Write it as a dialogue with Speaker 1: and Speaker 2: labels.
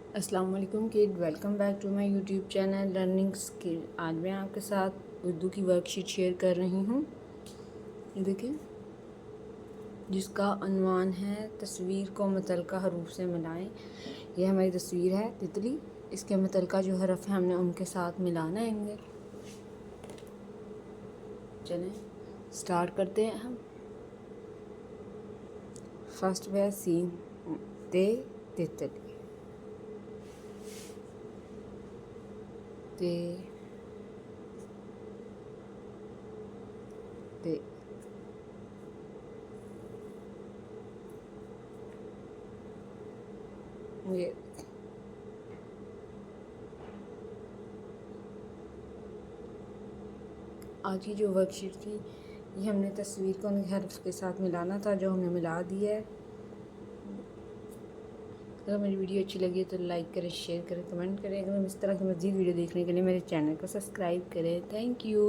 Speaker 1: अस्सलाम वालेकुम kid, welcome back to my YouTube channel learning skill. आज मैं आपके साथ उर्दू की वर्कशीट शेयर कर रही हूँ। देखिए, जिसका अनवान है तस्वीर को मुतलका हरूफ से मिलाएं। ये हमारी तस्वीर है तितली, इसके मुतलका जो हरफ है हमने उनके साथ मिलाना है। चलें स्टार्ट करते हैं हम। फर्स्ट है सीन ते तितली ते ते ये आज की जो वर्कशीट थी ये हमने तस्वीर को उनके हर्फ के साथ मिलाना था, जो हमने मिला दिया है। अगर मेरी वीडियो अच्छी लगी तो लाइक करें, शेयर करें, कमेंट करें। अगर इस तरह की मज़ीद वीडियो देखने के लिए मेरे चैनल को सब्सक्राइब करें। Thank you.